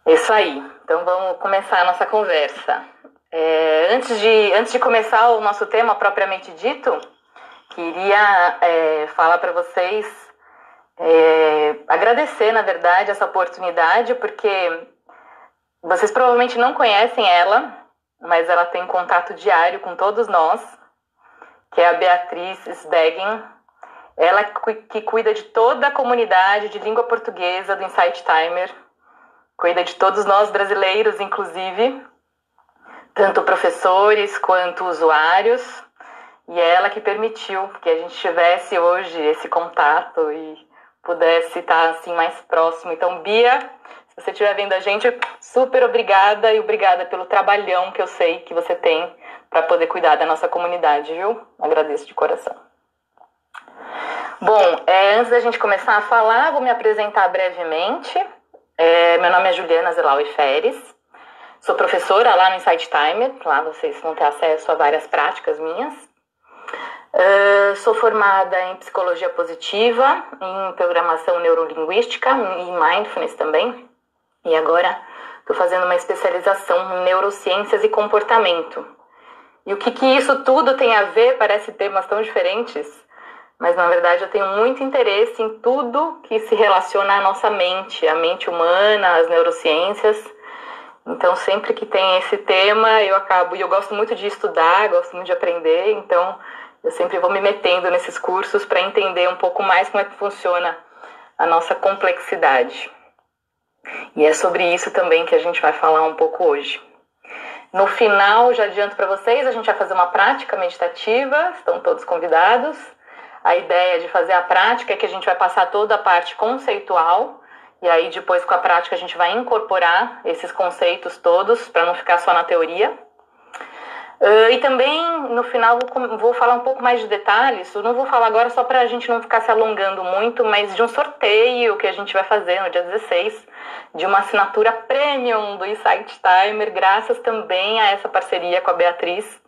Isso aí. Então vamos começar a nossa conversa. Antes de começar o nosso tema propriamente dito, queria falar para vocês, agradecer, na verdade, essa oportunidade, porque vocês provavelmente não conhecem ela, mas ela tem contato diário com todos nós, que é a Beatriz Sdegin. Ela que cuida de toda a comunidade de língua portuguesa do Insight Timer, cuida de todos nós brasileiros, inclusive, tanto professores quanto usuários, e é ela que permitiu que a gente tivesse hoje esse contato e pudesse estar assim mais próximo. Então, Bia, se você estiver vendo a gente, super obrigada e obrigada pelo trabalhão que eu sei que você tem para poder cuidar da nossa comunidade, viu? Agradeço de coração. Bom, antes da gente começar a falar, vou me apresentar brevemente. Meu nome é Juliana Zelaui Feres, sou professora lá no Insight Timer, lá vocês vão ter acesso a várias práticas minhas. Sou formada em psicologia positiva, em programação neurolinguística e mindfulness também. E agora estou fazendo uma especialização em neurociências e comportamento. E o que isso tudo tem a ver? Parece temas tão diferentes, mas na verdade eu tenho muito interesse em tudo que se relaciona à nossa mente, a mente humana, as neurociências. Então sempre que tem esse tema e eu gosto muito de estudar, gosto muito de aprender, então eu sempre vou me metendo nesses cursos para entender um pouco mais como é que funciona a nossa complexidade. E é sobre isso também que a gente vai falar um pouco hoje. No final, já adianto para vocês, a gente vai fazer uma prática meditativa, estão todos convidados. A ideia de fazer a prática é que a gente vai passar toda a parte conceitual, e aí depois com a prática a gente vai incorporar esses conceitos todos, para não ficar só na teoria. E também, no final, vou falar um pouco mais de detalhes. Eu não vou falar agora só para a gente não ficar se alongando muito, mas de um sorteio que a gente vai fazer no dia 16, de uma assinatura premium do Insight Timer, graças também a essa parceria com a Beatriz.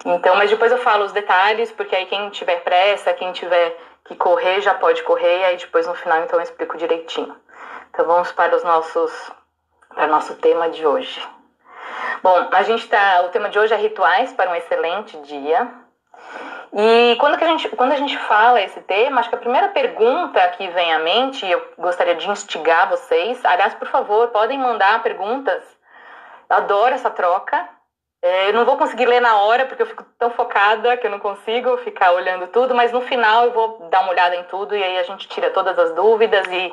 Então, mas depois eu falo os detalhes, porque aí quem tiver pressa, quem tiver que correr, já pode correr, e aí depois no final então eu explico direitinho. Então vamos para o nosso tema de hoje. Bom, o tema de hoje é rituais para um excelente dia. E quando a gente fala esse tema, acho que a primeira pergunta que vem à mente, eu gostaria de instigar vocês, aliás, por favor, podem mandar perguntas, eu adoro essa troca. Eu não vou conseguir ler na hora, porque eu fico tão focada que eu não consigo ficar olhando tudo, mas no final eu vou dar uma olhada em tudo e aí a gente tira todas as dúvidas e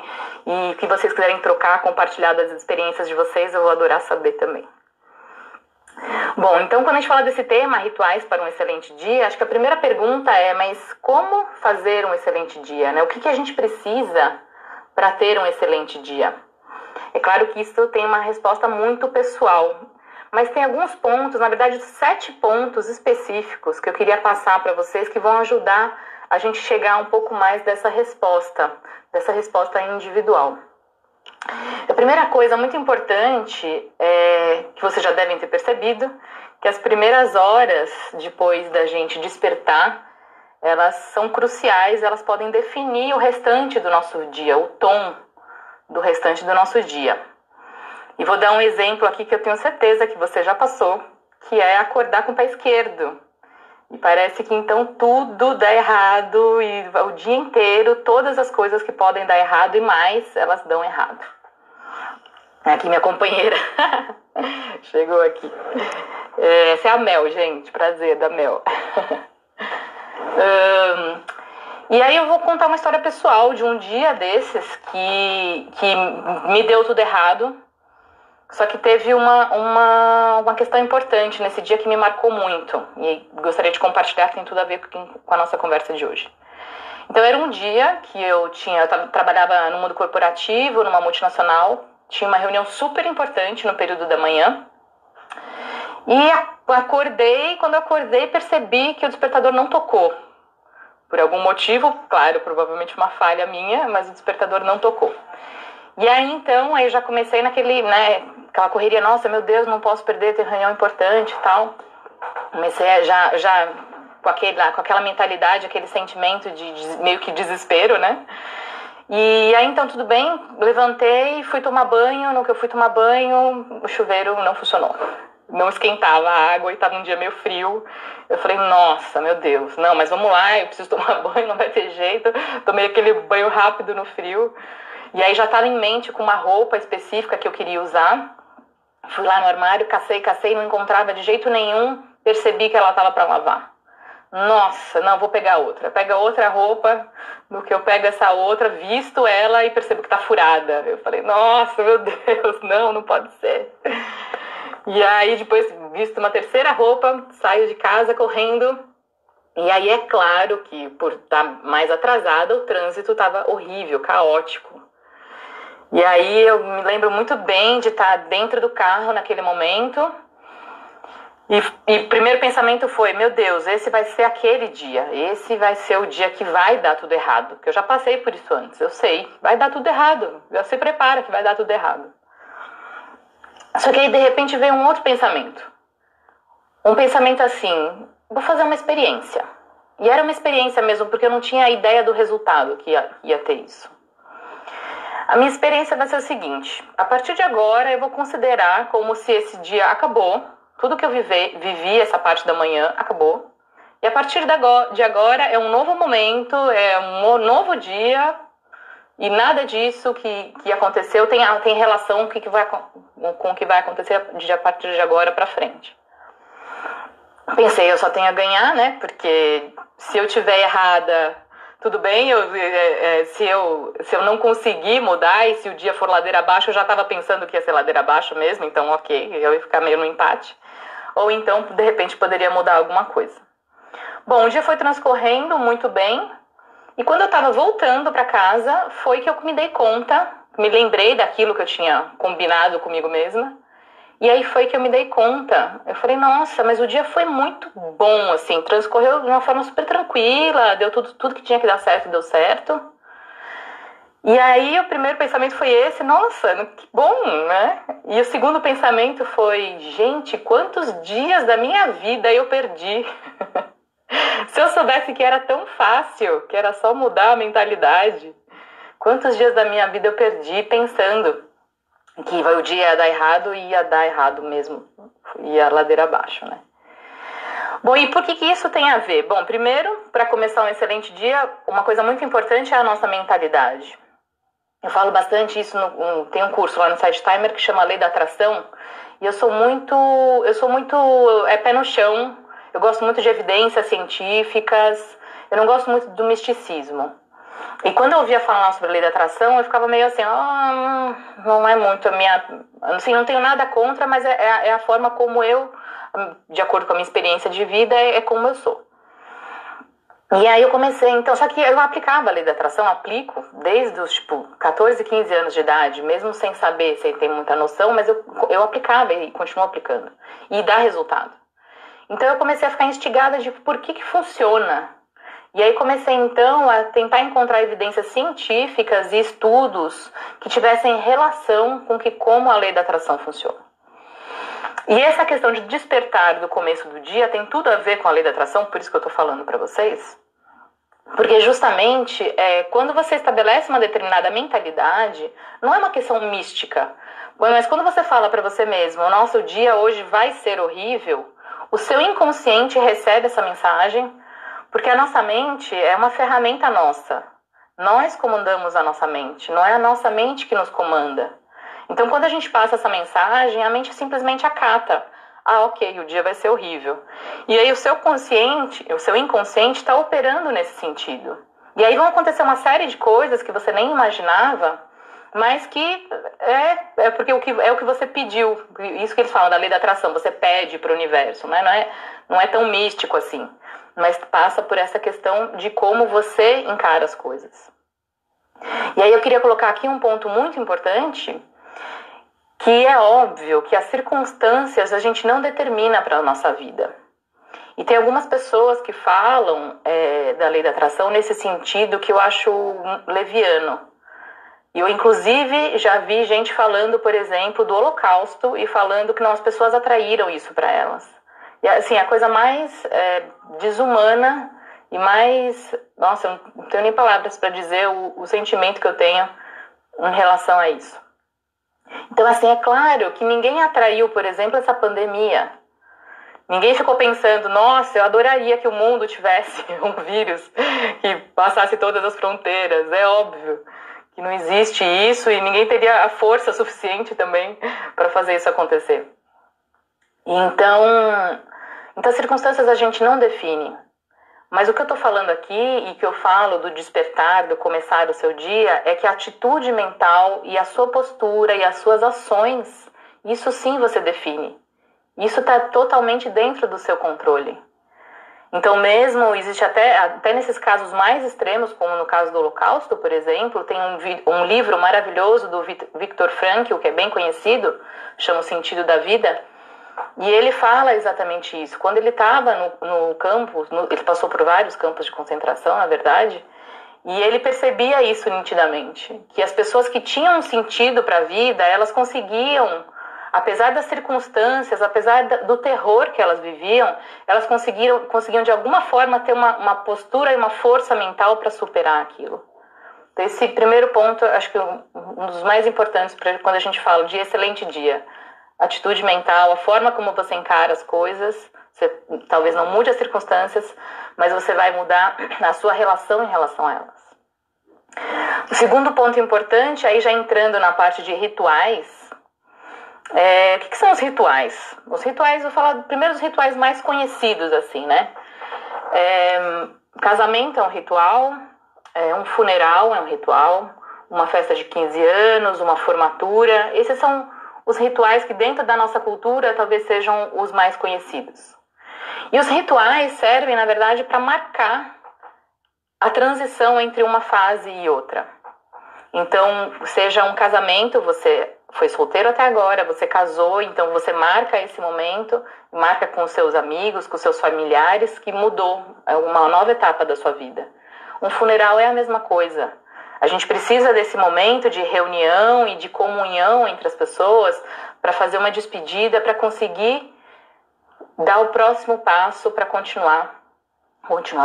que vocês quiserem trocar, compartilhar das experiências de vocês, eu vou adorar saber também. Bom, então quando a gente fala desse tema, rituais para um excelente dia, acho que a primeira pergunta é, mas como fazer um excelente dia, né? O que a gente precisa para ter um excelente dia? É claro que isso tem uma resposta muito pessoal, mas tem alguns pontos, na verdade 7 pontos específicos que eu queria passar para vocês que vão ajudar a gente chegar um pouco mais dessa resposta individual. A primeira coisa muito importante é que vocês já devem ter percebido que as primeiras horas depois da gente despertar, elas são cruciais, elas podem definir o restante do nosso dia, o tom do restante do nosso dia. E vou dar um exemplo aqui que eu tenho certeza que você já passou, que é acordar com o pé esquerdo. E parece que então tudo dá errado e o dia inteiro, todas as coisas que podem dar errado e mais, elas dão errado. Aqui minha companheira chegou aqui. Essa é a Mel, gente, prazer, da Mel. E aí eu vou contar uma história pessoal de um dia desses que me deu tudo errado. Só que teve uma questão importante nesse dia que me marcou muito. E gostaria de compartilhar, que tem tudo a ver com a nossa conversa de hoje. Então era um dia que eu trabalhava no mundo corporativo, numa multinacional. Tinha uma reunião super importante no período da manhã. E quando eu acordei, percebi que o despertador não tocou. Por algum motivo, claro, provavelmente uma falha minha, mas o despertador não tocou. E aí, então, eu já comecei aquela correria, nossa, meu Deus, não posso perder, tem reunião importante e tal. Comecei já com aquela mentalidade, aquele sentimento de meio que desespero, né? E aí, então, tudo bem, levantei, fui tomar banho. No que eu fui tomar banho, o chuveiro não funcionou. Não esquentava a água e estava um dia meio frio. Eu falei, nossa, meu Deus, não, mas vamos lá, eu preciso tomar banho, não vai ter jeito. Tomei aquele banho rápido no frio. E aí já estava em mente com uma roupa específica que eu queria usar. Fui lá no armário, cacei, não encontrava de jeito nenhum. Percebi que ela estava para lavar. Nossa, não, vou pegar outra. Pega outra roupa, no que eu pego essa outra, visto ela e percebo que tá furada. Eu falei, nossa, meu Deus, não pode ser. E aí depois, visto uma terceira roupa, saio de casa correndo. E aí é claro que por estar mais atrasada, o trânsito estava horrível, caótico. E aí eu me lembro muito bem de estar dentro do carro naquele momento. E o primeiro pensamento foi, meu Deus, esse vai ser aquele dia, esse vai ser o dia que vai dar tudo errado. Porque eu já passei por isso antes, eu sei, vai dar tudo errado. Já se prepara que vai dar tudo errado. Só que aí, de repente, veio um outro pensamento. Um pensamento assim, vou fazer uma experiência. E era uma experiência mesmo, porque eu não tinha a ideia do resultado que ia ter isso. A minha experiência vai ser o seguinte, a partir de agora eu vou considerar como se esse dia acabou, tudo que eu vivi essa parte da manhã acabou. E a partir de agora é um novo momento, é um novo dia. E nada disso que aconteceu tem relação com o que vai acontecer a partir de agora para frente. Pensei, eu só tenho a ganhar, né? Porque se eu tiver errada, tudo bem. Se eu não conseguir mudar e se o dia for ladeira abaixo, eu já estava pensando que ia ser ladeira abaixo mesmo. Então, ok, eu ia ficar meio no empate. Ou então, de repente, poderia mudar alguma coisa. Bom, o dia foi transcorrendo muito bem. E quando eu estava voltando para casa, foi que eu me dei conta, me lembrei daquilo que eu tinha combinado comigo mesma. E aí foi que eu me dei conta. Eu falei, nossa, mas o dia foi muito bom, assim, transcorreu de uma forma super tranquila, deu tudo que tinha que dar certo, deu certo. E aí o primeiro pensamento foi esse, nossa, que bom, né? E o segundo pensamento foi, gente, quantos dias da minha vida eu perdi? Se eu soubesse que era tão fácil, que era só mudar a mentalidade, quantos dias da minha vida eu perdi pensando que o dia ia dar errado e ia dar errado mesmo, ia ladeira abaixo, né? Bom, e por que isso tem a ver? Bom, primeiro, para começar um excelente dia, uma coisa muito importante é a nossa mentalidade. Eu falo bastante isso, tem um curso lá no Site Timer que chama Lei da Atração, e eu sou muito pé no chão. Eu gosto muito de evidências científicas, eu não gosto muito do misticismo. E quando eu ouvia falar sobre a lei da atração, eu ficava meio assim, não é muito a minha... Assim, não tenho nada contra, mas é a forma como eu, de acordo com a minha experiência de vida, é como eu sou. E aí eu comecei, então, só que eu aplicava a lei da atração, aplico desde os, 14, 15 anos de idade, mesmo sem saber, sem ter muita noção, mas eu aplicava e continuo aplicando. E dá resultado. Então eu comecei a ficar instigada de por que funciona. E aí comecei então a tentar encontrar evidências científicas e estudos que tivessem relação com como a lei da atração funciona. E essa questão de despertar do começo do dia tem tudo a ver com a lei da atração, por isso que eu estou falando para vocês. Porque justamente quando você estabelece uma determinada mentalidade, não é uma questão mística, mas quando você fala para você mesmo, nossa, o dia hoje vai ser horrível, o seu inconsciente recebe essa mensagem, porque a nossa mente é uma ferramenta nossa. Nós comandamos a nossa mente, não é a nossa mente que nos comanda. Então, quando a gente passa essa mensagem, a mente simplesmente acata. Ok, o dia vai ser horrível. E aí o seu inconsciente está operando nesse sentido. E aí vão acontecer uma série de coisas que você nem imaginava, mas que porque é o que você pediu. Isso que eles falam da lei da atração, você pede para o universo, né? Não é tão místico assim, mas passa por essa questão de como você encara as coisas. E aí eu queria colocar aqui um ponto muito importante, que é óbvio que as circunstâncias a gente não determina para a nossa vida. E tem algumas pessoas que falam da lei da atração nesse sentido que eu acho leviano. E eu, inclusive, já vi gente falando, por exemplo, do Holocausto e falando que as pessoas atraíram isso para elas. E, assim, a coisa mais desumana e mais... Nossa, eu não tenho nem palavras para dizer o sentimento que eu tenho em relação a isso. Então, assim, é claro que ninguém atraiu, por exemplo, essa pandemia. Ninguém ficou pensando, nossa, eu adoraria que o mundo tivesse um vírus que passasse todas as fronteiras. É óbvio que não existe isso e ninguém teria a força suficiente também para fazer isso acontecer. Então, as circunstâncias a gente não define. Mas o que eu estou falando aqui e que eu falo do despertar, do começar o seu dia, é que a atitude mental e a sua postura e as suas ações, isso sim você define. Isso está totalmente dentro do seu controle. Então mesmo, existe até nesses casos mais extremos, como no caso do Holocausto, por exemplo, tem um livro maravilhoso do Viktor Frankl, que é bem conhecido, chama O Sentido da Vida, e ele fala exatamente isso. Quando ele estava no campo, ele passou por vários campos de concentração, na verdade, e ele percebia isso nitidamente, que as pessoas que tinham um sentido para a vida, elas conseguiam, apesar das circunstâncias, apesar do terror que elas viviam, elas conseguiam de alguma forma ter uma postura e uma força mental para superar aquilo. Então, esse primeiro ponto, acho que um dos mais importantes quando a gente fala de excelente dia. Atitude mental, a forma como você encara as coisas, você talvez não mude as circunstâncias, mas você vai mudar a sua relação em relação a elas. O segundo ponto importante, aí já entrando na parte de rituais, o que são os rituais? Os rituais, eu vou falar primeiro dos rituais mais conhecidos, assim, né? Casamento é um ritual, um funeral é um ritual, uma festa de 15 anos, uma formatura, esses são os rituais que dentro da nossa cultura talvez sejam os mais conhecidos. E os rituais servem, na verdade, para marcar a transição entre uma fase e outra. Então, seja um casamento, você foi solteiro até agora, você casou, então você marca esse momento, marca com os seus amigos, com os seus familiares, que mudou, é uma nova etapa da sua vida. Um funeral é a mesma coisa. A gente precisa desse momento de reunião e de comunhão entre as pessoas para fazer uma despedida, para conseguir dar o próximo passo para continuar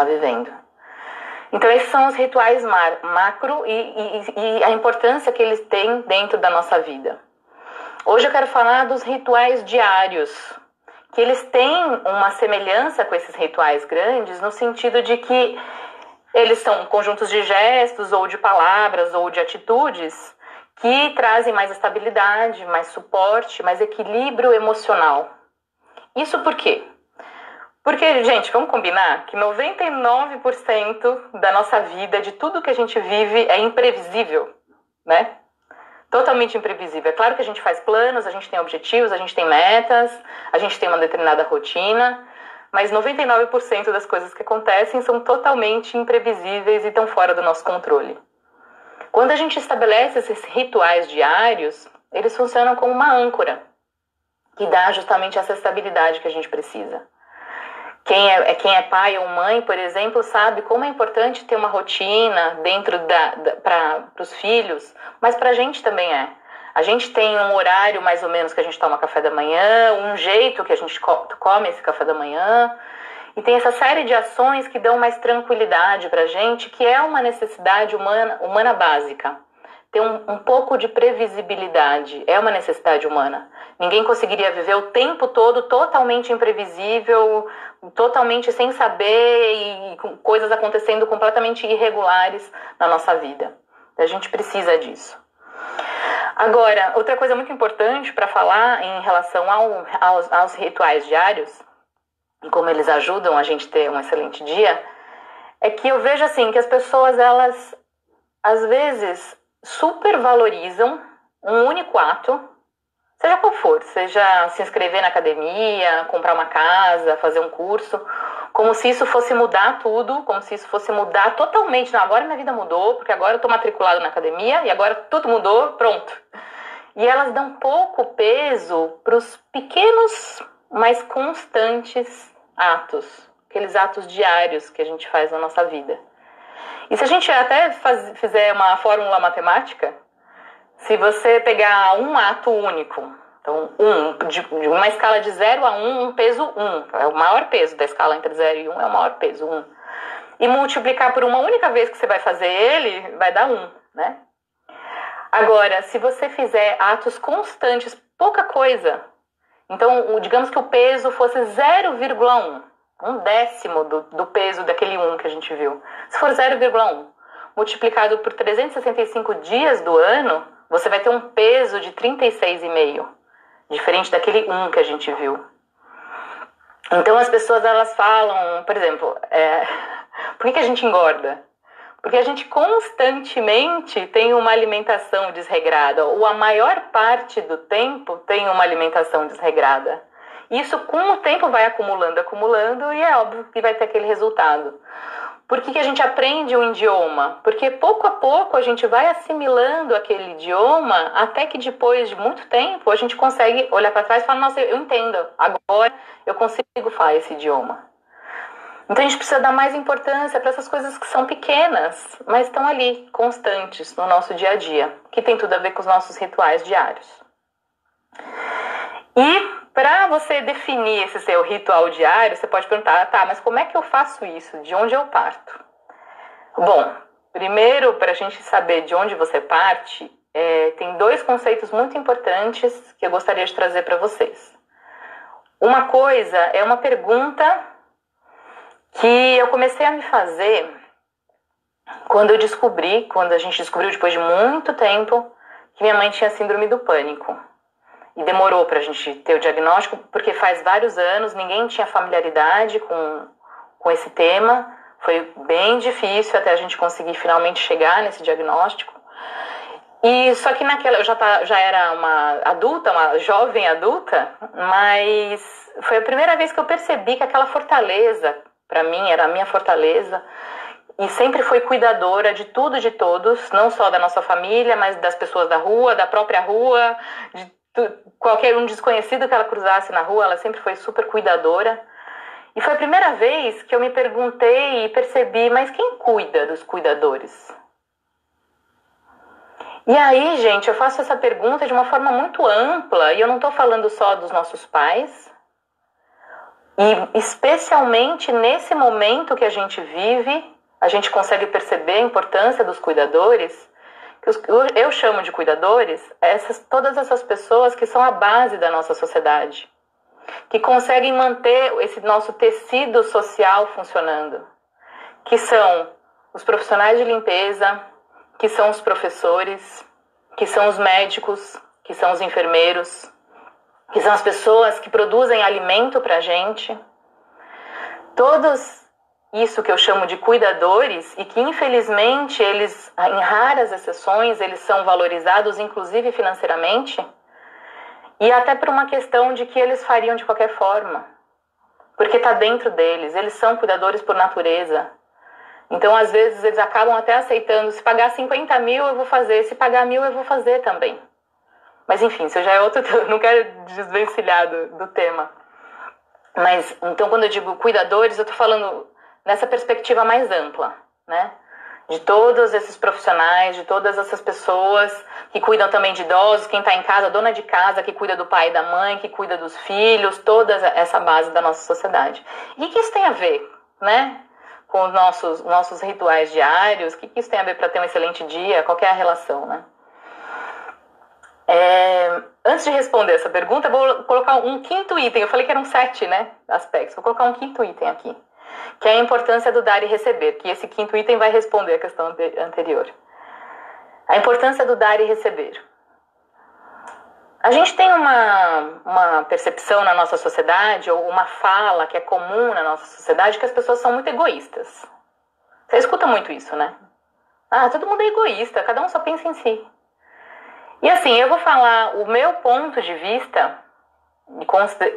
vivendo. Então, esses são os rituais macro e a importância que eles têm dentro da nossa vida. Hoje eu quero falar dos rituais diários, que eles têm uma semelhança com esses rituais grandes, no sentido de que eles são conjuntos de gestos, ou de palavras, ou de atitudes, que trazem mais estabilidade, mais suporte, mais equilíbrio emocional. Isso por quê? Porque, gente, vamos combinar que 99% da nossa vida, de tudo que a gente vive, é imprevisível, né? Totalmente imprevisível. É claro que a gente faz planos, a gente tem objetivos, a gente tem metas, a gente tem uma determinada rotina, mas 99% das coisas que acontecem são totalmente imprevisíveis e estão fora do nosso controle. Quando a gente estabelece esses rituais diários, eles funcionam como uma âncora, que dá justamente essa estabilidade que a gente precisa. Quem é pai ou mãe, por exemplo, sabe como é importante ter uma rotina dentro para os filhos, mas para a gente também é. A gente tem um horário mais ou menos que a gente toma café da manhã, um jeito que a gente come esse café da manhã, e tem essa série de ações que dão mais tranquilidade para a gente, que é uma necessidade humana básica. Ter um pouco de previsibilidade é uma necessidade humana. Ninguém conseguiria viver o tempo todo totalmente imprevisível, totalmente sem saber e com coisas acontecendo completamente irregulares na nossa vida. A gente precisa disso. Agora, outra coisa muito importante para falar em relação aos rituais diários, e como eles ajudam a gente ter um excelente dia, é que eu vejo assim que as pessoas, elas às vezes supervalorizam um único ato, seja qual for, seja se inscrever na academia, comprar uma casa, fazer um curso, como se isso fosse mudar tudo, como se isso fosse mudar totalmente. Não, agora minha vida mudou, porque agora eu estou matriculado na academia e agora tudo mudou, pronto. E elas dão pouco peso para os pequenos, mas constantes atos, aqueles atos diários que a gente faz na nossa vida. E se a gente até fizer uma fórmula matemática, se você pegar um ato único, então de uma escala de 0 a 1, um peso 1, é o maior peso da escala entre 0 e 1, é o maior peso 1. e multiplicar por uma única vez que você vai fazer ele, vai dar 1, né? Agora, se você fizer atos constantes, pouca coisa, então, digamos que o peso fosse 0,1, um décimo do peso daquele 1 que a gente viu. Se for 0,1, multiplicado por 365 dias do ano, você vai ter um peso de 36,5, diferente daquele 1 que a gente viu. Então, as pessoas, elas falam, por exemplo, por que a gente engorda? Porque a gente constantemente tem uma alimentação desregrada, ou a maior parte do tempo tem uma alimentação desregrada. Isso, com o tempo, vai acumulando, e é óbvio que vai ter aquele resultado. Por que a gente aprende um idioma? Porque pouco a pouco a gente vai assimilando aquele idioma, até que depois de muito tempo a gente consegue olhar para trás e falar, nossa, eu entendo, agora eu consigo falar esse idioma. Então a gente precisa dar mais importância para essas coisas que são pequenas, mas estão ali, constantes no nosso dia a dia, que tem tudo a ver com os nossos rituais diários. E para você definir esse seu ritual diário, você pode perguntar, tá, mas como é que eu faço isso? De onde eu parto? Bom, primeiro, para a gente saber de onde você parte, tem 2 conceitos muito importantes que eu gostaria de trazer para vocês. Uma coisa é uma pergunta que eu comecei a me fazer quando a gente descobriu depois de muito tempo que minha mãe tinha síndrome do pânico. E demorou pra gente ter o diagnóstico, porque faz vários anos, ninguém tinha familiaridade com esse tema. Foi bem difícil até a gente conseguir finalmente chegar nesse diagnóstico. E só que naquela, eu já era uma adulta, uma jovem adulta, mas foi a primeira vez que eu percebi que aquela fortaleza, para mim, era a minha fortaleza, e sempre foi cuidadora de tudo, de todos, não só da nossa família, mas das pessoas da rua, da própria rua, de qualquer um desconhecido que ela cruzasse na rua, ela sempre foi super cuidadora. E foi a primeira vez que eu me perguntei e percebi, mas quem cuida dos cuidadores? E aí, gente, eu faço essa pergunta de uma forma muito ampla, e eu não estou falando só dos nossos pais, e especialmente nesse momento que a gente vive, a gente consegue perceber a importância dos cuidadores, que eu chamo de cuidadores, todas essas pessoas que são a base da nossa sociedade, que conseguem manter esse nosso tecido social funcionando, que são os profissionais de limpeza, que são os professores, que são os médicos, que são os enfermeiros, que são as pessoas que produzem alimento para a gente. Todos isso que eu chamo de cuidadores, e que infelizmente eles, em raras exceções, eles são valorizados, inclusive financeiramente, e até por uma questão de que eles fariam de qualquer forma, porque está dentro deles, eles são cuidadores por natureza. Então, às vezes, eles acabam até aceitando, se pagar 50 mil eu vou fazer, se pagar 1.000 eu vou fazer também. Mas enfim, isso já é outro, não quero desvencilhar do tema. Mas, então, quando eu digo cuidadores, eu estou falando nessa perspectiva mais ampla, né? De todos esses profissionais, de todas essas pessoas que cuidam também de idosos, quem está em casa, a dona de casa que cuida do pai e da mãe, que cuida dos filhos, toda essa base da nossa sociedade. E o que isso tem a ver, né? Com os nossos rituais diários, o que isso tem a ver para ter um excelente dia, qual que é a relação, né? Antes de responder essa pergunta, eu vou colocar um 5º item. Eu falei que eram 7, né, aspectos. Vou colocar um 5º item aqui, que é a importância do dar e receber, que esse 5º item vai responder a questão anterior. A importância do dar e receber. A gente tem uma percepção na nossa sociedade, ou uma fala que é comum na nossa sociedade, que as pessoas são muito egoístas. Você escuta muito isso, né? Ah, todo mundo é egoísta, cada um só pensa em si. E assim, eu vou falar o meu ponto de vista,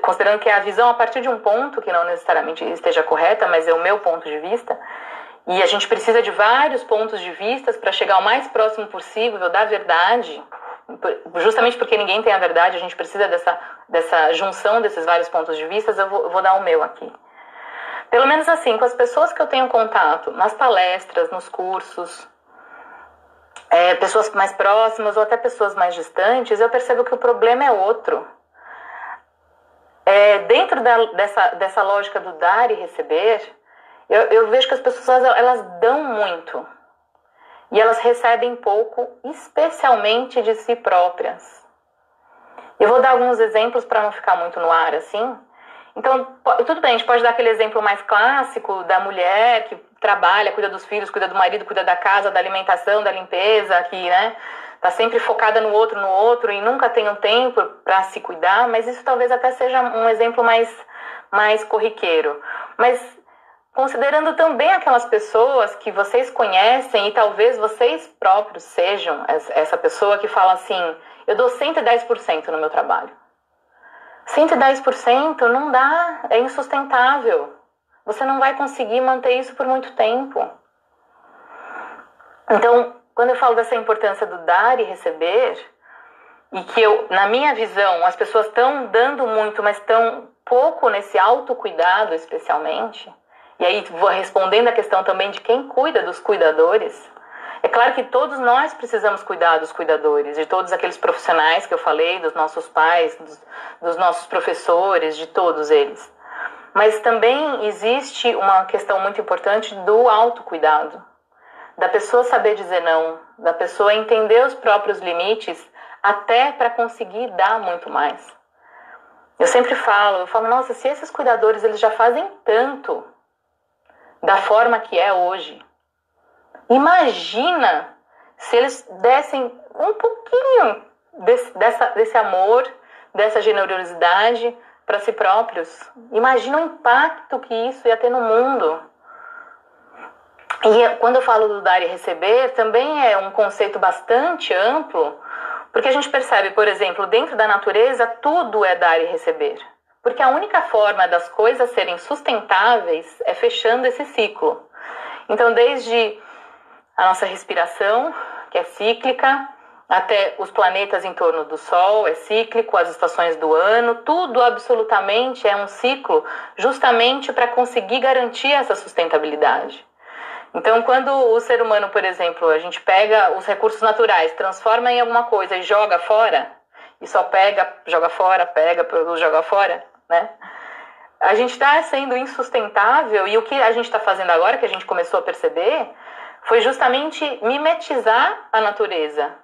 considerando que é a visão a partir de um ponto que não necessariamente esteja correta, mas é o meu ponto de vista, e a gente precisa de vários pontos de vista para chegar o mais próximo possível da verdade, justamente porque ninguém tem a verdade, a gente precisa dessa junção desses vários pontos de vista. Eu vou dar o meu aqui. Pelo menos assim, com as pessoas que eu tenho contato, nas palestras, nos cursos, pessoas mais próximas ou até pessoas mais distantes, eu percebo que o problema é outro. Dentro dessa lógica do dar e receber, Eu vejo que as pessoas, elas dão muito. E elas recebem pouco, especialmente de si próprias. Eu vou dar alguns exemplos para não ficar muito no ar, assim. Então, tudo bem, a gente pode dar aquele exemplo mais clássico da mulher que trabalha, cuida dos filhos, cuida do marido, cuida da casa, da alimentação, da limpeza, que, né, tá sempre focada no outro e nunca tem um tempo para se cuidar, mas isso talvez até seja um exemplo mais corriqueiro. Mas considerando também aquelas pessoas que vocês conhecem e talvez vocês próprios sejam essa pessoa que fala assim, eu dou 110% no meu trabalho. 110% não dá, é insustentável. Você não vai conseguir manter isso por muito tempo. Então, quando eu falo dessa importância do dar e receber, e que na minha visão, as pessoas estão dando muito, mas estão pouco nesse autocuidado especialmente, e aí vou respondendo a questão também de quem cuida dos cuidadores. É claro que todos nós precisamos cuidar dos cuidadores, de todos aqueles profissionais que eu falei, dos nossos pais, dos nossos professores, de todos eles. Mas também existe uma questão muito importante do autocuidado, da pessoa saber dizer não, da pessoa entender os próprios limites até para conseguir dar muito mais. Eu sempre falo, nossa, se esses cuidadores eles já fazem tanto da forma que é hoje, imagina se eles dessem um pouquinho desse amor, dessa generosidade para si próprios. Imagina o impacto que isso ia ter no mundo. E quando eu falo do dar e receber, também é um conceito bastante amplo, porque a gente percebe, por exemplo, dentro da natureza, tudo é dar e receber. Porque a única forma das coisas serem sustentáveis é fechando esse ciclo. Então, desde a nossa respiração, que é cíclica, até os planetas em torno do Sol, é cíclico, as estações do ano, tudo absolutamente é um ciclo, justamente para conseguir garantir essa sustentabilidade. Então, quando o ser humano, por exemplo, a gente pega os recursos naturais, transforma em alguma coisa e joga fora, e só pega, joga fora, pega, produz, joga fora, né? A gente está sendo insustentável e o que a gente está fazendo agora, que a gente começou a perceber, foi justamente mimetizar a natureza.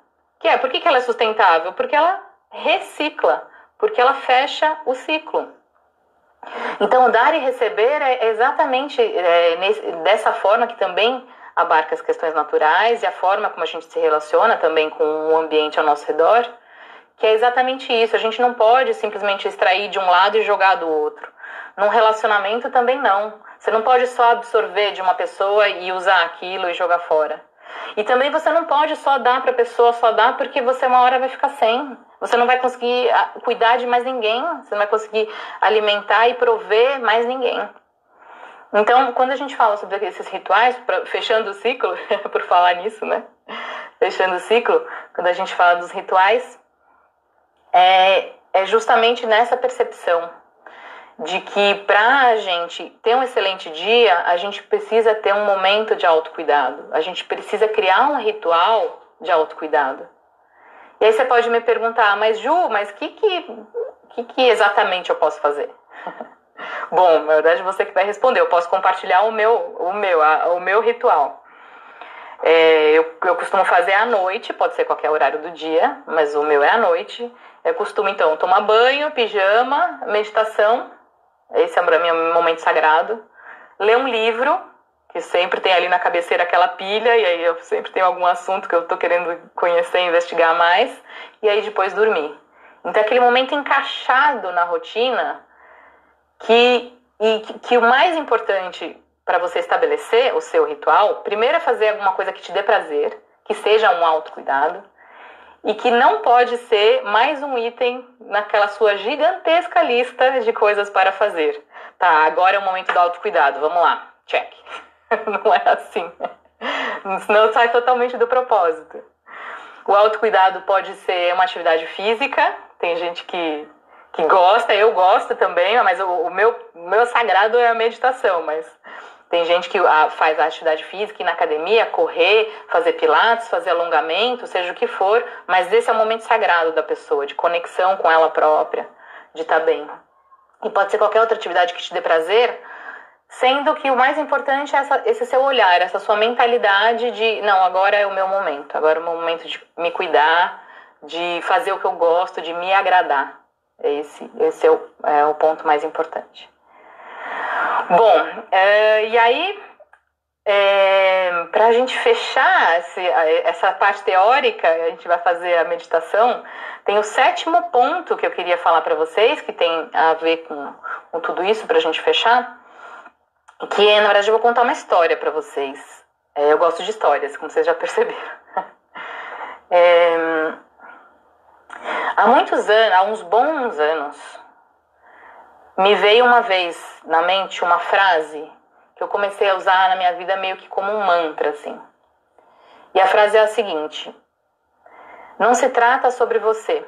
Por que ela é sustentável? Porque ela recicla, porque ela fecha o ciclo. Então, dar e receber é exatamente dessa forma que também abarca as questões naturais e a forma como a gente se relaciona também com o ambiente ao nosso redor, que é exatamente isso. A gente não pode simplesmente extrair de um lado e jogar do outro. Num relacionamento também não. Você não pode só absorver de uma pessoa e usar aquilo e jogar fora. E também você não pode só dar para a pessoa, só dar porque você uma hora vai ficar sem. Você não vai conseguir cuidar de mais ninguém, você não vai conseguir alimentar e prover mais ninguém. Então, quando a gente fala sobre esses rituais, fechando o ciclo, por falar nisso, né? Fechando o ciclo, quando a gente fala dos rituais, é justamente nessa percepção de que para a gente ter um excelente dia, a gente precisa ter um momento de autocuidado. A gente precisa criar um ritual de autocuidado. E aí você pode me perguntar, mas Ju, mas o que exatamente eu posso fazer? Bom, na verdade você que vai responder. Eu posso compartilhar o meu ritual. Eu costumo fazer à noite, pode ser qualquer horário do dia, mas o meu é à noite. Eu costumo, então, tomar banho, pijama, meditação. Esse é o meu momento sagrado. Ler um livro, que sempre tem ali na cabeceira aquela pilha, e aí eu sempre tenho algum assunto que eu tô querendo conhecer, investigar mais, e aí depois dormir. Então, aquele momento encaixado na rotina, que o mais importante para você estabelecer o seu ritual, primeiro é fazer alguma coisa que te dê prazer, que seja um autocuidado, e que não pode ser mais um item naquela sua gigantesca lista de coisas para fazer. Tá, agora é o momento do autocuidado, vamos lá, check. Não é assim. Senão sai totalmente do propósito. O autocuidado pode ser uma atividade física, tem gente que gosta, eu gosto também, mas o meu sagrado é a meditação, mas tem gente que faz a atividade física, ir na academia, correr, fazer pilates, fazer alongamento, seja o que for, mas esse é o momento sagrado da pessoa, de conexão com ela própria, de estar bem. E pode ser qualquer outra atividade que te dê prazer, sendo que o mais importante é esse seu olhar, essa sua mentalidade de, não, agora é o meu momento, agora é o meu momento de me cuidar, de fazer o que eu gosto, de me agradar. Esse é o ponto mais importante. Bom, e aí, para a gente fechar essa parte teórica, a gente vai fazer a meditação, tem o 7º ponto que eu queria falar para vocês, que tem a ver com tudo isso, para a gente fechar, que na verdade eu vou contar uma história para vocês. Eu gosto de histórias, como vocês já perceberam. Há muitos anos, há uns bons anos, me veio uma vez na mente uma frase que eu comecei a usar na minha vida meio que como um mantra, assim. E a frase é a seguinte: não se trata sobre você.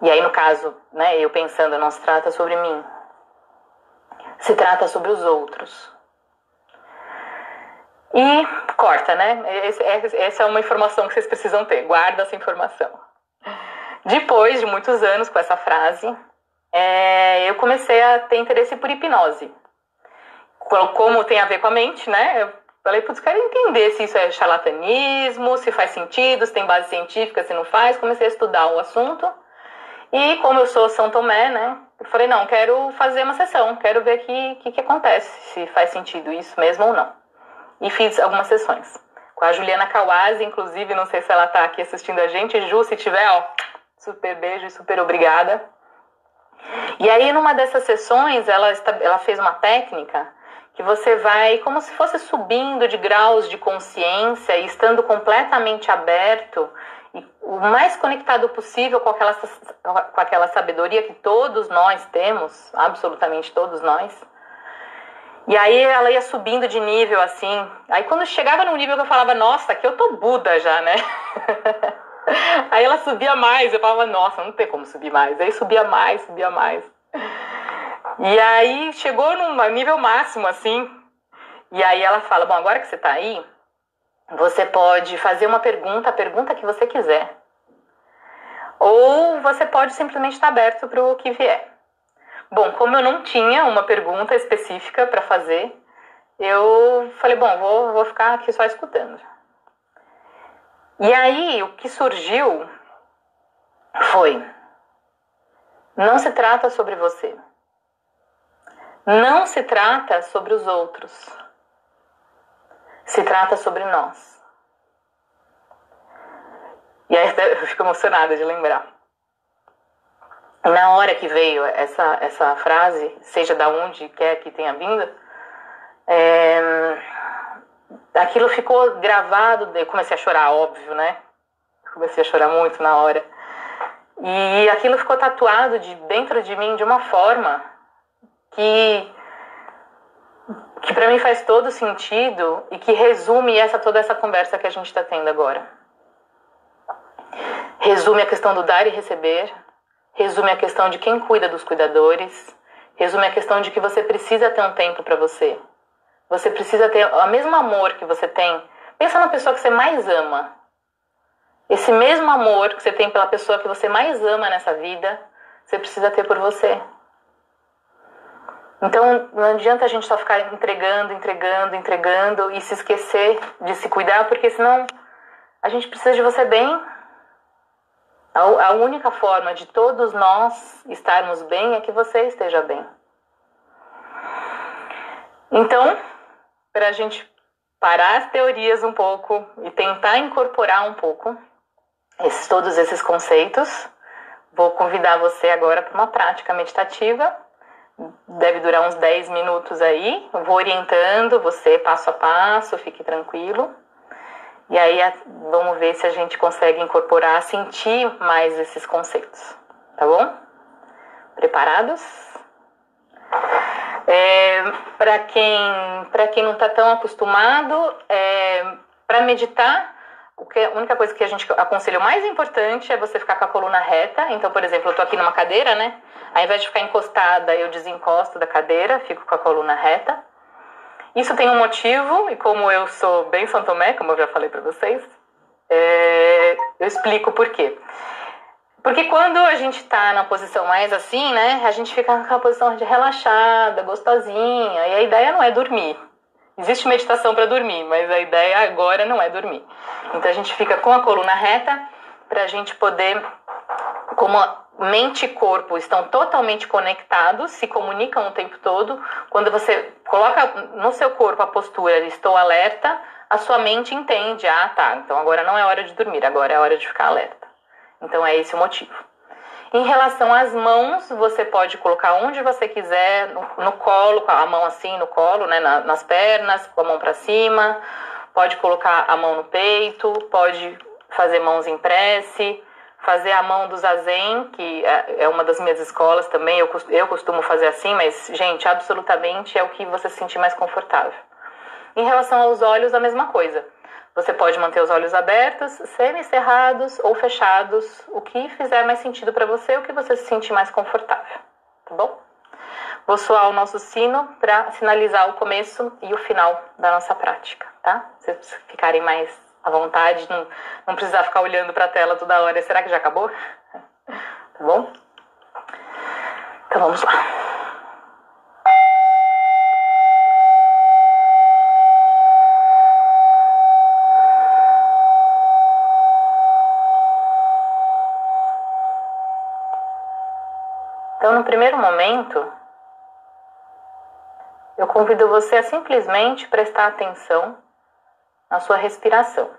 E aí, no caso, né, eu pensando, não se trata sobre mim. Se trata sobre os outros. E corta, né? Essa é uma informação que vocês precisam ter. Guarda essa informação. Depois de muitos anos com essa frase, eu comecei a ter interesse por hipnose. Como tem a ver com a mente, né? Eu falei, putz, quero entender se isso é charlatanismo, se faz sentido, se tem base científica, se não faz. Comecei a estudar o assunto. E como eu sou São Tomé, né? Eu falei, não, quero fazer uma sessão, quero ver o que acontece, se faz sentido isso mesmo ou não. E fiz algumas sessões. Com a Juliana Kawase, inclusive, não sei se ela tá aqui assistindo a gente. Ju, se tiver, ó, super beijo e super obrigada. E aí, numa dessas sessões, ela fez uma técnica que você vai como se fosse subindo de graus de consciência e estando completamente aberto e o mais conectado possível com aquela sabedoria que todos nós temos, absolutamente todos nós. E aí ela ia subindo de nível, assim. Aí quando chegava num nível que eu falava, nossa, aqui eu tô Buda já, né? Aí ela subia mais, eu falava, nossa, não tem como subir mais. Aí subia mais, subia mais. E aí chegou num nível máximo, assim. E aí ela fala, bom, agora que você tá aí, você pode fazer uma pergunta, a pergunta que você quiser. Ou você pode simplesmente estar aberto para o que vier. Bom, como eu não tinha uma pergunta específica para fazer, eu falei, bom, vou ficar aqui só escutando. E aí, o que surgiu foi, não se trata sobre você. Não se trata sobre os outros. Se trata sobre nós. E aí eu fico emocionada de lembrar. Na hora que veio essa frase, seja da onde quer que tenha vindo, aquilo ficou gravado. Eu comecei a chorar, óbvio, né? Comecei a chorar muito na hora. E aquilo ficou tatuado dentro de mim de uma forma que para mim faz todo sentido e que resume toda essa conversa que a gente está tendo agora. Resume a questão do dar e receber, resume a questão de quem cuida dos cuidadores, resume a questão de que você precisa ter um tempo para você. Você precisa ter o mesmo amor que você tem. Pensa na pessoa que você mais ama. Esse mesmo amor que você tem pela pessoa que você mais ama nessa vida, você precisa ter por você. Então, não adianta a gente só ficar entregando e se esquecer de se cuidar, porque senão a gente precisa de você bem. A única forma de todos nós estarmos bem é que você esteja bem. Então, para a gente parar as teorias um pouco e tentar incorporar um pouco todos esses conceitos, vou convidar você agora para uma prática meditativa. Deve durar uns 10 minutos aí. Eu vou orientando você passo a passo, fique tranquilo. E aí vamos ver se a gente consegue incorporar, sentir mais esses conceitos. Tá bom? Preparados? Para quem não está tão acostumado, para meditar, a única coisa que a gente aconselha, o mais importante é você ficar com a coluna reta. Então, por exemplo, eu estou aqui numa cadeira, né? Ao invés de ficar encostada, eu desencosto da cadeira, fico com a coluna reta. Isso tem um motivo, e como eu sou bem São Tomé, como eu já falei para vocês, eu explico por quê. Porque quando a gente tá na posição mais assim, né, a gente fica naquela posição de relaxada, gostosinha, e a ideia não é dormir. Existe meditação para dormir, mas a ideia agora não é dormir. Então a gente fica com a coluna reta para a gente poder, como mente e corpo estão totalmente conectados, se comunicam o tempo todo. Quando você coloca no seu corpo a postura de estou alerta, a sua mente entende, ah tá, então agora não é hora de dormir, agora é hora de ficar alerta. Então é esse o motivo. Em relação às mãos, você pode colocar onde você quiser, no colo, com a mão assim no colo, né, nas pernas, com a mão para cima. Pode colocar a mão no peito, pode fazer mãos em prece, fazer a mão do zazen, que é uma das minhas escolas também. Eu costumo fazer assim, mas, gente, absolutamente é o que você se sentir mais confortável. Em relação aos olhos, a mesma coisa. Você pode manter os olhos abertos, semicerrados ou fechados, o que fizer mais sentido para você, o que você se sentir mais confortável, tá bom? Vou soar o nosso sino para sinalizar o começo e o final da nossa prática, tá? Vocês ficarem mais à vontade, não precisar ficar olhando para a tela toda hora. Será que já acabou? Tá bom? Então vamos lá. Então, no primeiro momento, eu convido você a simplesmente prestar atenção na sua respiração.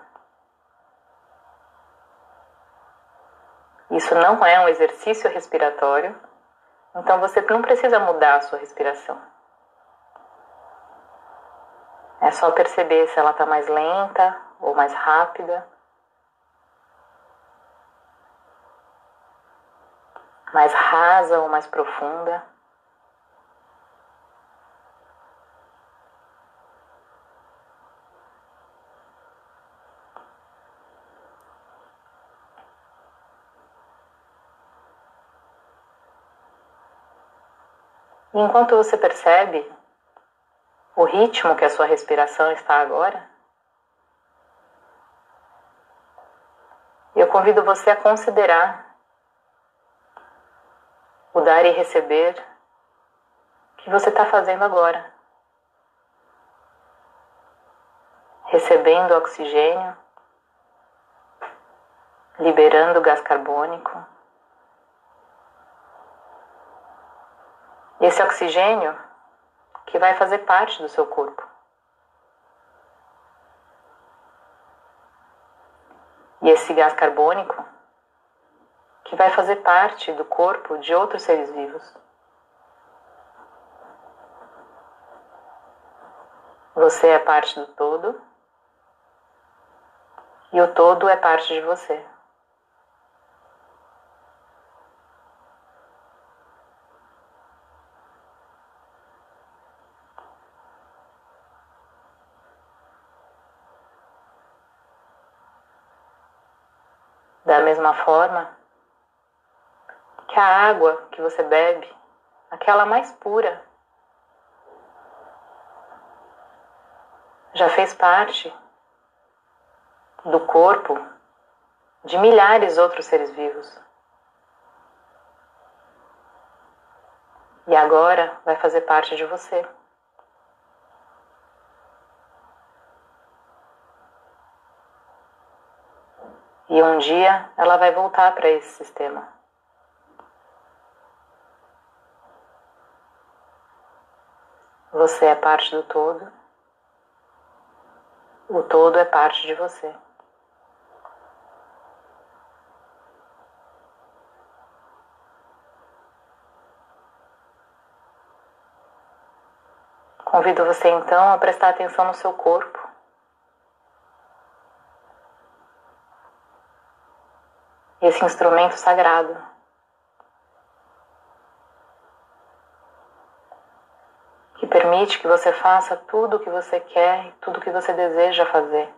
Isso não é um exercício respiratório, então você não precisa mudar a sua respiração. É só perceber se ela está mais lenta ou mais rápida, mais rasa ou mais profunda. E enquanto você percebe o ritmo que a sua respiração está agora, eu convido você a considerar o dar e receber que você está fazendo agora. Recebendo oxigênio, liberando gás carbônico. Esse oxigênio que vai fazer parte do seu corpo. E esse gás carbônico que vai fazer parte do corpo de outros seres vivos. Você é parte do todo e o todo é parte de você. Da mesma forma que a água que você bebe, aquela mais pura, já fez parte do corpo de milhares de outros seres vivos. E agora vai fazer parte de você. E um dia ela vai voltar para esse sistema. Você é parte do todo. O todo é parte de você. Convido você então a prestar atenção no seu corpo. Esse instrumento sagrado. Que permite que você faça tudo o que você quer e tudo o que você deseja fazer.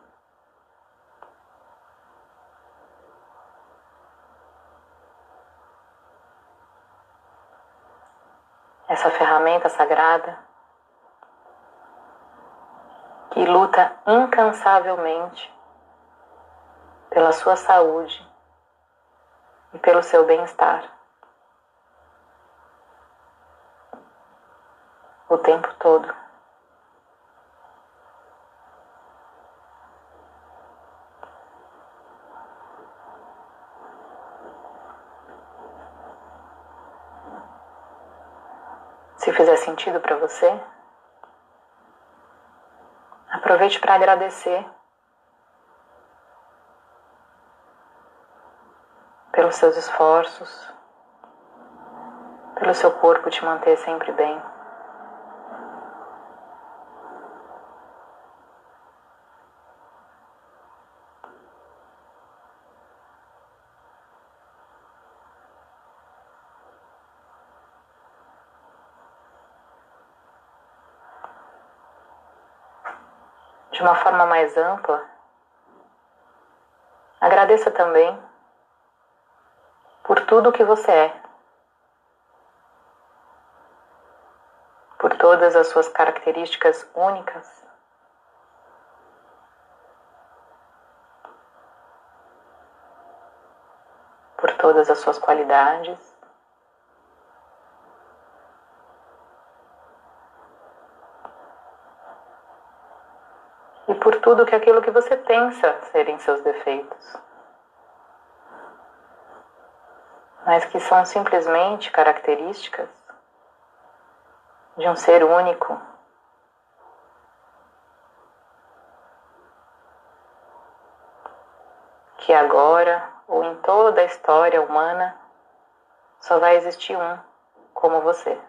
Essa ferramenta sagrada que luta incansavelmente pela sua saúde, e pelo seu bem-estar o tempo todo. Se fizer sentido para você, aproveite para agradecer pelos seus esforços, pelo seu corpo te manter sempre bem. De uma forma mais ampla, agradeça também por tudo que você é, por todas as suas características únicas, por todas as suas qualidades, e por tudo que aquilo que você pensa serem seus defeitos, mas que são simplesmente características de um ser único, que agora ou em toda a história humana só vai existir um como você.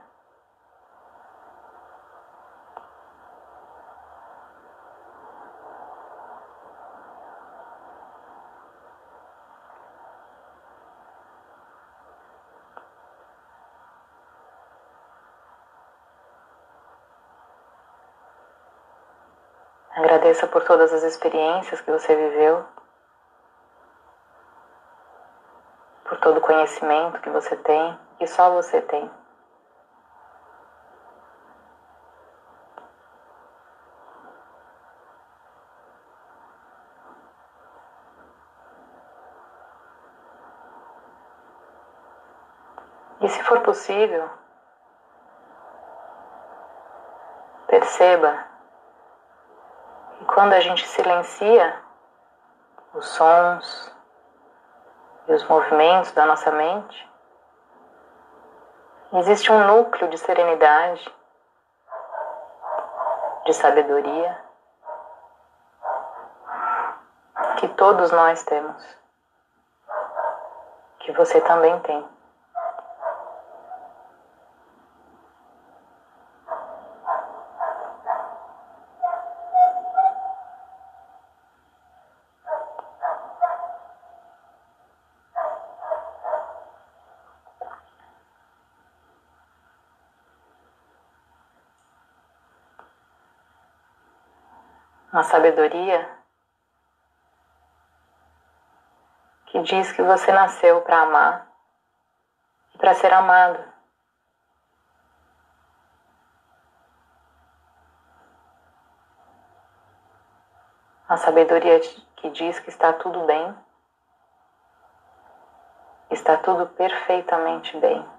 Agradeça por todas as experiências que você viveu, por todo o conhecimento que você tem, que só você tem. E se for possível, perceba que quando a gente silencia os sons e os movimentos da nossa mente, existe um núcleo de serenidade, de sabedoria, que todos nós temos, que você também tem. Uma sabedoria que diz que você nasceu para amar e para ser amado. Uma sabedoria que diz que está tudo bem, está tudo perfeitamente bem.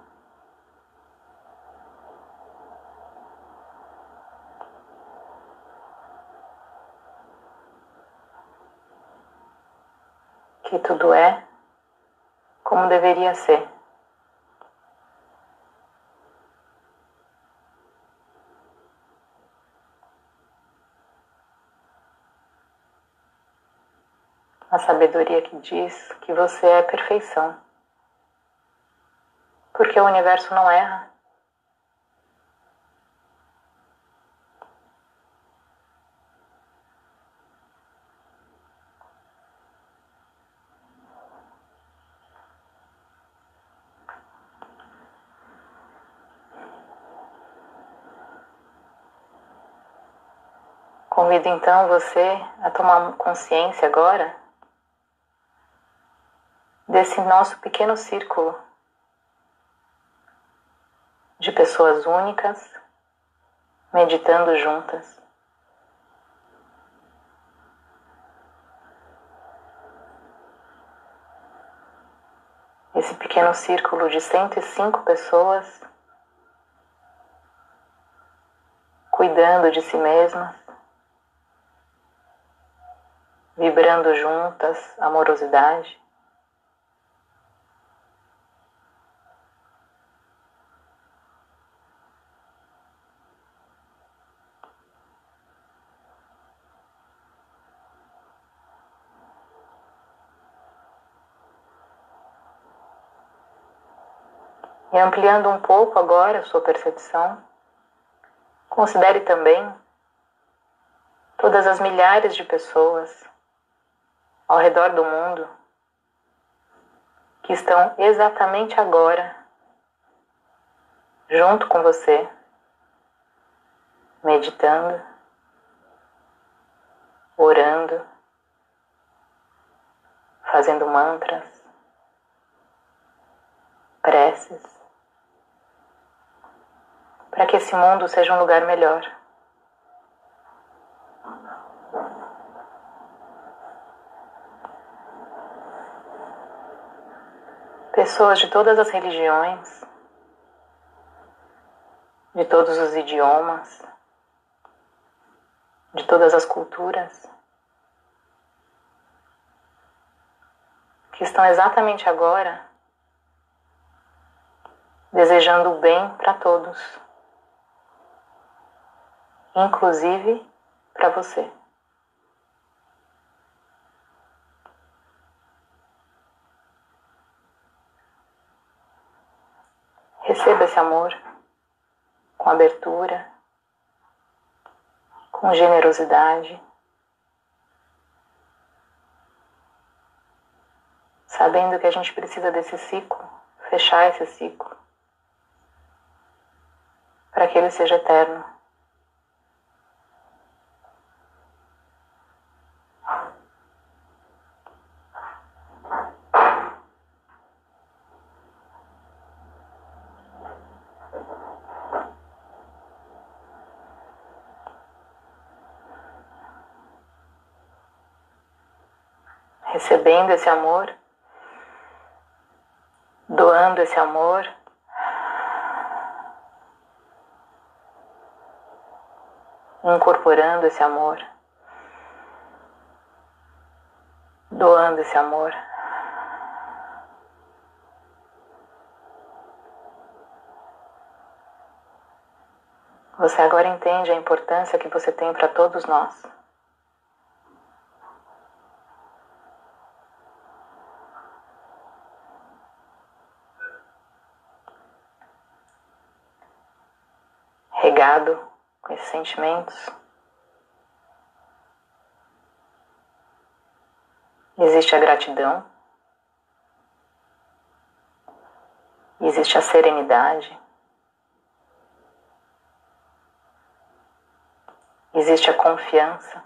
Que tudo é como deveria ser. A sabedoria que diz que você é perfeição. Porque o universo não erra. Convido então você a tomar consciência agora desse nosso pequeno círculo de pessoas únicas, meditando juntas. esse pequeno círculo de 105 pessoas cuidando de si mesmas, vibrando juntas amorosidade. E ampliando um pouco agora a sua percepção, considere também todas as milhares de pessoas ao redor do mundo que estão exatamente agora junto com você, meditando, orando, fazendo mantras, preces, para que esse mundo seja um lugar melhor. Pessoas de todas as religiões, de todos os idiomas, de todas as culturas, que estão exatamente agora desejando o bem para todos, inclusive para você. Receba esse amor com abertura, com generosidade, sabendo que a gente precisa desse ciclo, fechar esse ciclo, para que ele seja eterno. Recebendo esse amor, doando esse amor, incorporando esse amor, doando esse amor. Você agora entende a importância que você tem para todos nós. Regado com esses sentimentos, existe a gratidão, existe a serenidade, existe a confiança,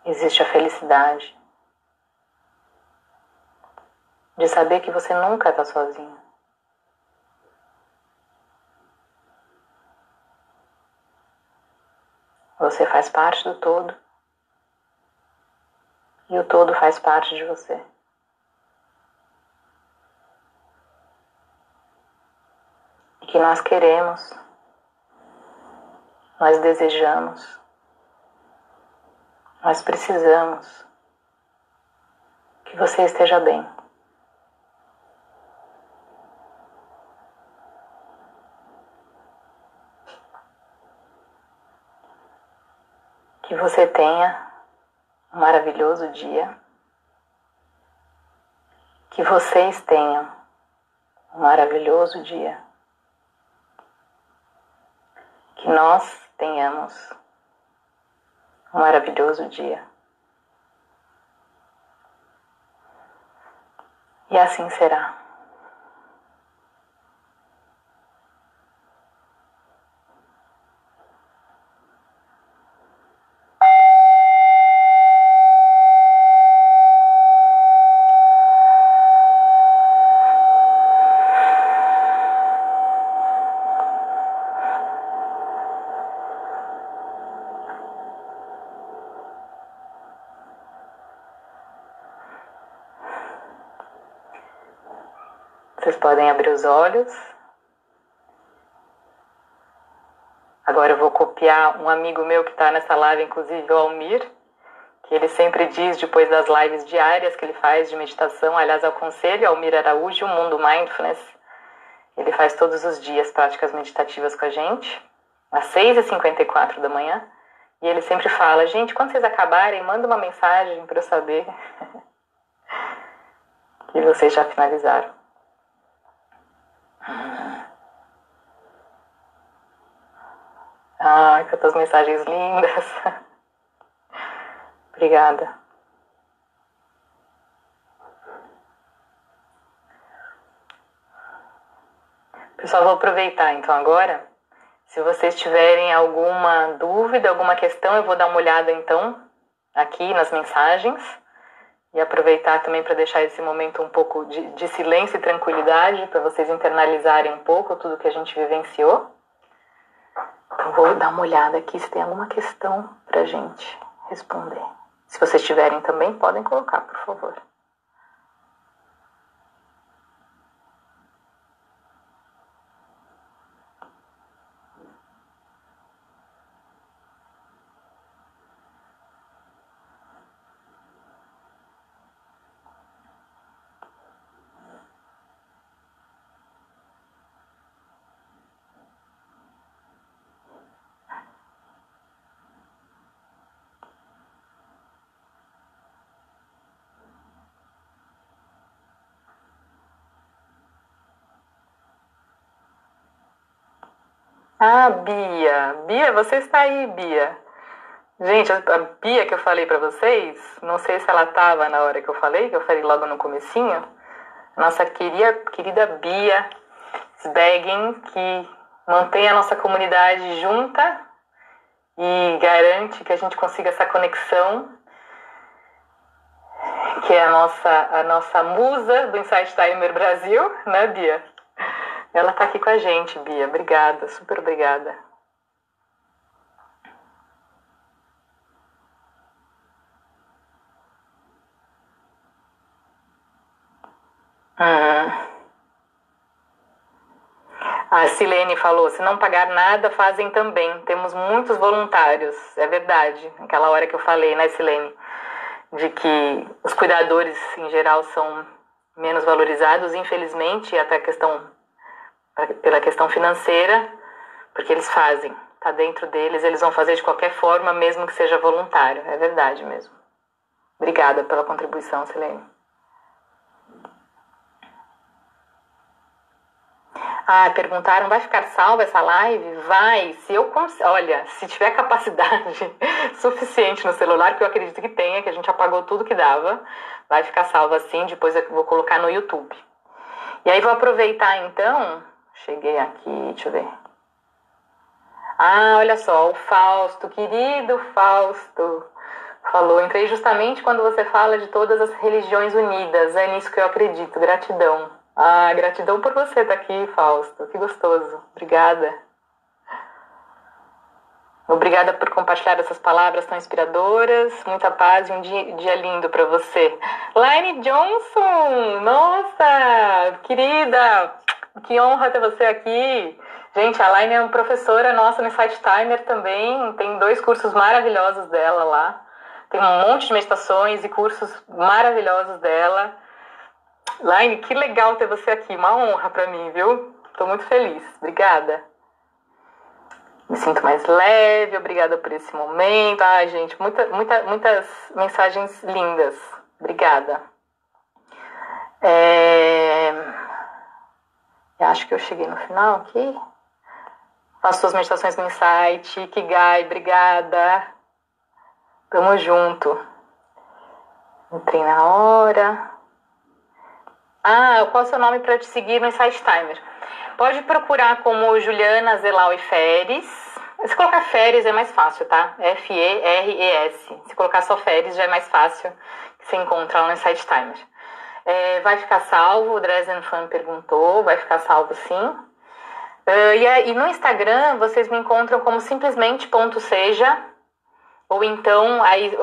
existe a felicidade de saber que você nunca está sozinho. Você faz parte do todo e o todo faz parte de você. E que nós queremos, nós desejamos, nós precisamos que você esteja bem. Que você tenha um maravilhoso dia. Que vocês tenham um maravilhoso dia. Que nós tenhamos um maravilhoso dia. E assim será. Vocês podem abrir os olhos. Agora eu vou copiar um amigo meu que está nessa live, inclusive o Almir, que ele sempre diz, depois das lives diárias que ele faz de meditação, aliás, ao conselho, Almir Araújo, Mundo Mindfulness, ele faz todos os dias práticas meditativas com a gente, às 6h54 da manhã, e ele sempre fala, gente, quando vocês acabarem, manda uma mensagem para eu saber que vocês já finalizaram. Ai, quantas mensagens lindas. Obrigada. Pessoal, vou aproveitar então agora. Se vocês tiverem alguma dúvida, alguma questão, eu vou dar uma olhada então aqui nas mensagens e aproveitar também para deixar esse momento um pouco de silêncio e tranquilidade para vocês internalizarem um pouco tudo que a gente vivenciou. Então vou dar uma olhada aqui se tem alguma questão para a gente responder. Se vocês tiverem também, podem colocar, por favor. Ah, Bia. Bia, você está aí, Bia. Gente, a Bia que eu falei pra vocês, não sei se ela estava na hora que eu falei logo no comecinho, nossa querida Bia Sbeggin, que mantém a nossa comunidade junta e garante que a gente consiga essa conexão, que é a nossa musa do Insight Timer Brasil, né, Bia? Ela tá aqui com a gente, Bia. Obrigada, super obrigada. A Silene falou, se não pagar nada, fazem também. Temos muitos voluntários. É verdade. Aquela hora que eu falei, né, Silene? De que os cuidadores, em geral, são menos valorizados, infelizmente, até pela questão financeira, porque eles fazem. Tá dentro deles, eles vão fazer de qualquer forma, mesmo que seja voluntário. É verdade mesmo. Obrigada pela contribuição, Silene. Ah, perguntaram, vai ficar salva essa live? Vai, olha, se tiver capacidade suficiente no celular, que eu acredito que tenha, que a gente apagou tudo que dava, vai ficar salva sim, depois eu vou colocar no YouTube. E aí vou aproveitar então, cheguei aqui, deixa eu ver. Ah, olha só, o Fausto, querido Fausto, falou, entrei justamente quando você fala de todas as religiões unidas, é nisso que eu acredito, gratidão. Ah, gratidão por você estar aqui, Fausto. Que gostoso. Obrigada. Obrigada por compartilhar essas palavras tão inspiradoras. Muita paz e um dia lindo para você. Laine Johnson! Nossa, querida! Que honra ter você aqui. Gente, a Laine é uma professora nossa no Insight Timer também. Tem 2 cursos maravilhosos dela lá. Tem um monte de meditações e cursos maravilhosos dela. Laine, que legal ter você aqui, uma honra pra mim, viu? Tô muito feliz, obrigada. Me sinto mais leve, obrigada por esse momento. Ai, gente, muitas mensagens lindas, obrigada. Eu acho que eu cheguei no final aqui. Faço suas meditações no Insight, Kigai, obrigada. Tamo junto. Entrei na hora. Ah, qual é o seu nome para te seguir no Insight Timer? Pode procurar como Juliana Zelau e Feres. Se colocar Feres é mais fácil, tá? F-E-R-E-S. Se colocar só Feres já é mais fácil que você encontra lá no Insight Timer. Vai ficar salvo, o Dresden Fan perguntou, vai ficar salvo sim. E no Instagram vocês me encontram como simplesmente.seja, ou então aí...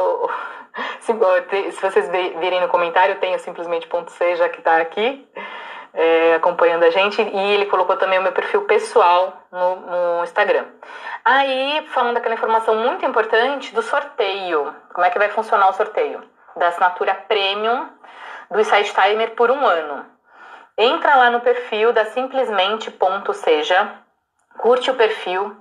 se vocês virem no comentário, eu tenho simplesmente.seja que tá aqui. acompanhando a gente, e ele colocou também o meu perfil pessoal no Instagram. Aí, falando daquela informação muito importante do sorteio, como é que vai funcionar o sorteio? Da assinatura Premium do Insight Timer por 1 ano. Entra lá no perfil da simplesmente.seja, curte o perfil,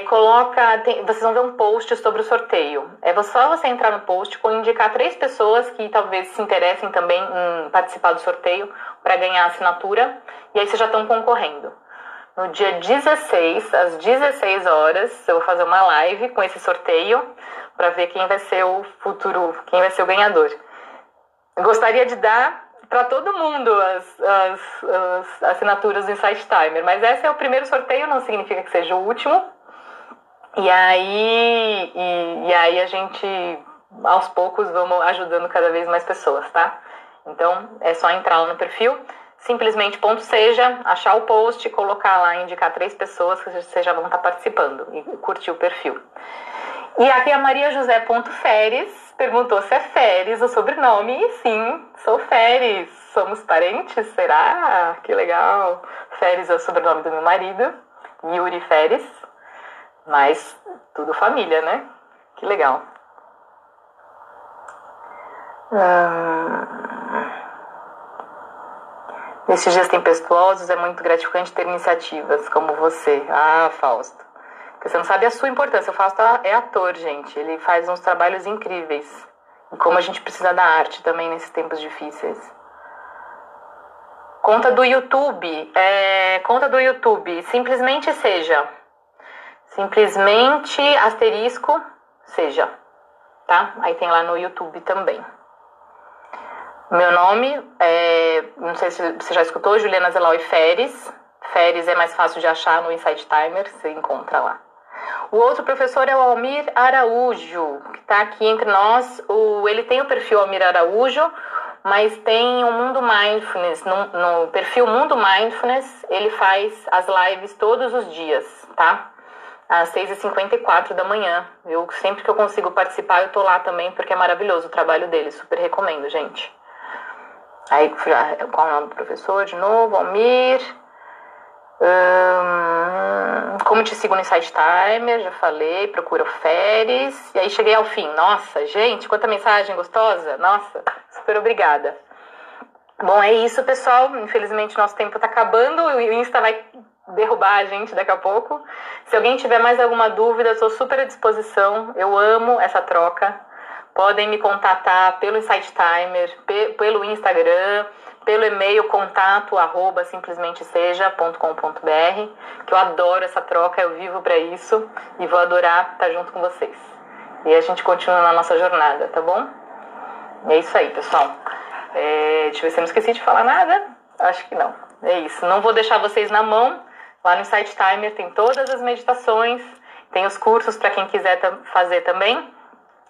coloca, vocês vão ver um post sobre o sorteio. É só você entrar no post, indicar 3 pessoas que talvez se interessem também em participar do sorteio para ganhar a assinatura, e aí vocês já estão concorrendo. No dia 16, às 16 horas, eu vou fazer uma live com esse sorteio para ver quem vai ser o futuro, quem vai ser o ganhador. Eu gostaria de dar para todo mundo as assinaturas do Insight Timer, mas esse é o primeiro sorteio, não significa que seja o último. E aí a gente, aos poucos, vamos ajudando cada vez mais pessoas, tá? Então, é só entrar lá no perfil, simplesmente.seja, achar o post, colocar lá, indicar 3 pessoas que vocês já vão estar participando e curtir o perfil. E aqui a Maria José.Feres perguntou se é Feres o sobrenome. E sim, sou Feres. Somos parentes? Será? Que legal. Feres é o sobrenome do meu marido, Yuri Feres. Mas tudo família, né? Que legal. Nesses dias tempestuosos é muito gratificante ter iniciativas como você. Ah, Fausto. Porque você não sabe a sua importância. O Fausto é ator, gente. Ele faz uns trabalhos incríveis. E como a gente precisa da arte também nesses tempos difíceis. Conta do YouTube. Conta do YouTube. Simplesmente seja. Simplesmente asterisco seja. Tá? Aí tem lá no YouTube também. Meu nome não sei se você já escutou, Juliana Zelaui Feres. Feres é mais fácil de achar no Insight Timer, você encontra lá. O outro professor é o Almir Araújo, que está aqui entre nós. Ele tem o perfil Almir Araújo, mas tem o Mundo Mindfulness. No perfil Mundo Mindfulness, ele faz as lives todos os dias, tá? Às 6h54 da manhã. Sempre que eu consigo participar, eu tô lá também, porque é maravilhoso o trabalho dele. Super recomendo, gente. Aí, qual é o nome do professor? De novo, Almir. Como te sigo no Insight Timer, já falei, procura o Feres. E aí cheguei ao fim. Nossa, gente, quanta mensagem gostosa. Nossa, super obrigada. Bom, é isso, pessoal. Infelizmente, nosso tempo tá acabando. O Insta vai derrubar a gente daqui a pouco. Se alguém tiver mais alguma dúvida, eu estou super à disposição. Eu amo essa troca. Podem me contatar pelo Insight Timer, pelo Instagram, pelo e-mail contato@simplesmenteseja.com.br, que eu adoro essa troca, eu vivo para isso e vou adorar estar junto com vocês. E a gente continua na nossa jornada, tá bom? É isso aí, pessoal. Deixa eu ver se eu não esqueci de falar nada. Acho que não. É isso. Não vou deixar vocês na mão. Lá no Insight Timer tem todas as meditações, tem os cursos para quem quiser fazer também.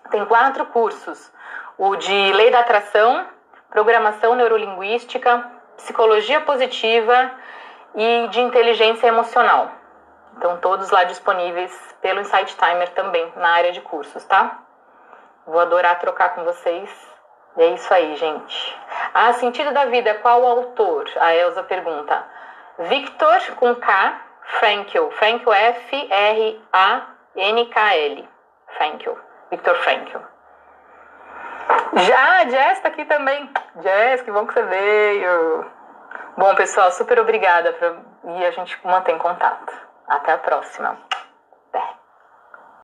Tem 4 cursos. O de Lei da Atração, Programação Neurolinguística, Psicologia Positiva e de Inteligência Emocional. Então, todos lá disponíveis pelo Insight Timer também, na área de cursos, tá? Vou adorar trocar com vocês. E é isso aí, gente. Sentido da vida, qual o autor? A Elza pergunta. Viktor, com K, Frankl. Frankl, F-R-A-N-K-L. Frankl. Viktor Frankl. Já, Jess tá aqui também. Jess, que bom que você veio. Bom, pessoal, super obrigada e a gente mantém contato. Até a próxima.